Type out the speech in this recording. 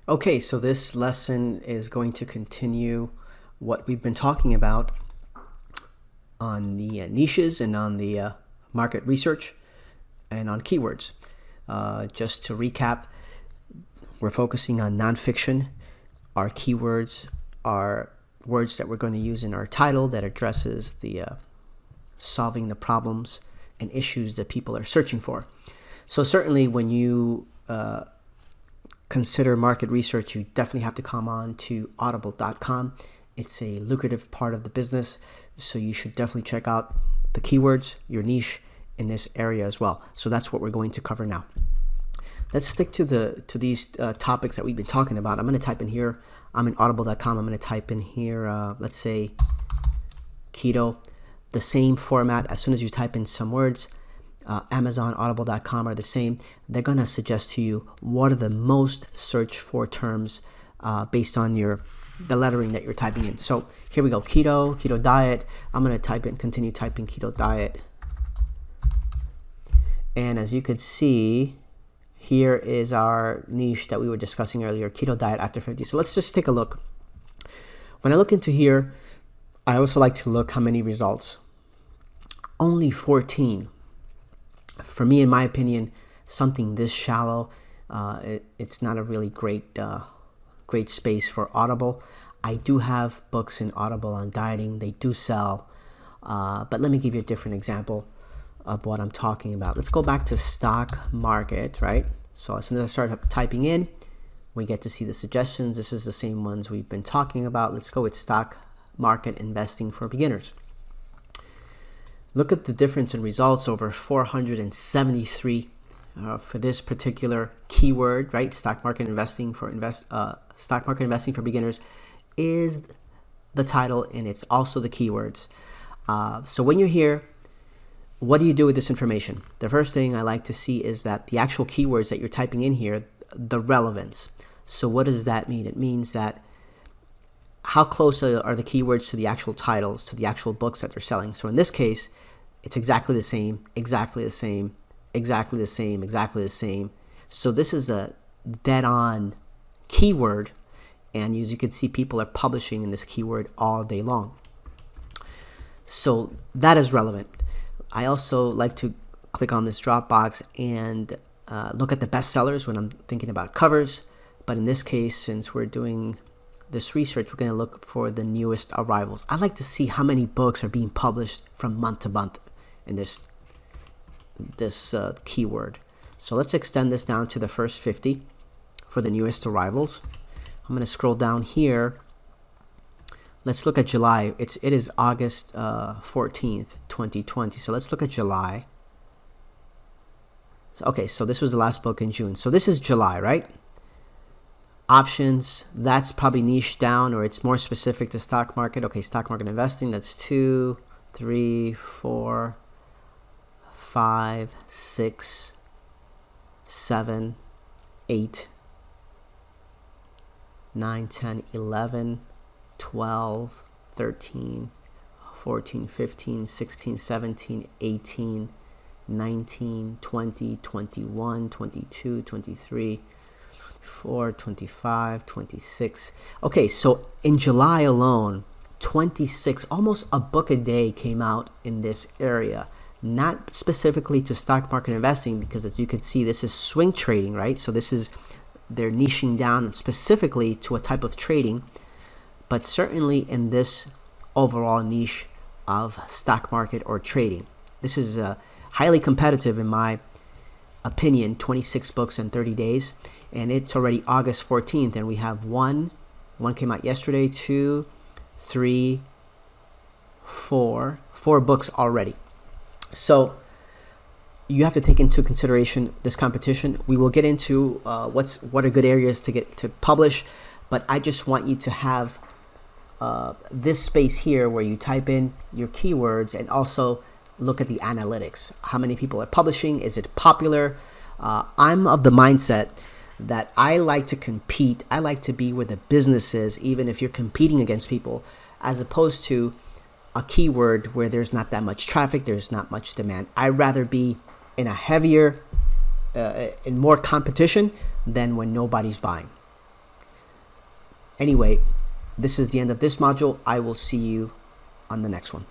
Okay, so this lesson is going to continue what we've been talking about on the niches and on the market research and on keywords. Just to recap, we're focusing on nonfiction. Our keywords are words that we're going to use in our title that addresses the solving the problems and issues that people are searching for. So certainly when you consider market research, you definitely have to come on to audible.com. It's a lucrative part of the business, so you should definitely check out the keywords, your niche in this area as well. So that's what we're going to cover now. Let's stick to these topics that we've been talking about. I'm going to type in here, I'm in audible.com. I'm going to type in here, let's say keto. The same format. As soon as you type in some words, Amazon, audible.com are the same. They're going to suggest to you what are the most searched for terms based on the lettering that you're typing in. So here we go, keto diet. I'm going to continue typing keto diet. And as you could see, here is our niche that we were discussing earlier, keto diet after 50. So let's just take a look. When I look into here, I also like to look how many results. Only 14. For me, in my opinion, something this shallow, it's not a really great space for Audible. I do have books in Audible on dieting. They do sell. But let me give you a different example of what I'm talking about. Let's go back to stock market, right? So as soon as I start typing in, we get to see the suggestions. This is the same ones we've been talking about. Let's go with stock market investing for beginners. Look at the difference in results, over 473 for this particular keyword, right? Stock market investing for beginners is the title, and it's also the keywords. So when you're here, what do you do with this information? The first thing I like to see is that the actual keywords that you're typing in here, the relevance. So what does that mean? It means that how close are the keywords to the actual titles, to the actual books that they're selling. So in this case, it's exactly the same, exactly the same, exactly the same, exactly the same. So this is a dead-on keyword, and as you can see, people are publishing in this keyword all day long. So that is relevant. I also like to click on this drop box and look at the bestsellers when I'm thinking about covers. But in this case, since we're doing this research, we're going to look for the newest arrivals. I like to see how many books are being published from month to month in this keyword. So let's extend this down to the first 50 for the newest arrivals. I'm going to scroll down here. Let's look at July. It is August 14th, 2020. So let's look at July. Okay, so this was the last book in June. So this is July, right? Options, that's probably niche down, or it's more specific to stock market. Okay, stock market investing, that's 2, 3, 4, 5, 6, 7, 8, 9, 10, 11, 12, 13, 14, 15, 16, 17, 18, 19, 20, 21, 22, 23, 24, 25, 26. Okay, so in July alone, 26, almost a book a day came out in this area. Not specifically to stock market investing, because as you can see, this is swing trading, right? So they're niching down specifically to a type of trading, but certainly in this overall niche of stock market or trading. This is highly competitive in my opinion, 26 books in 30 days. And it's already August 14th, and we have one came out yesterday, 2, 3, 4 books already. So you have to take into consideration this competition. We will get into what are good areas to publish, but I just want you to have this space here where you type in your keywords and also look at the analytics. How many people are publishing? Is it popular? I'm of the mindset that I like to compete. I like to be where the business is, even if you're competing against people, as opposed to a keyword where there's not that much traffic, there's not much demand. I'd rather be in a heavier, in more competition than when nobody's buying. Anyway, this is the end of this module. I will see you on the next one.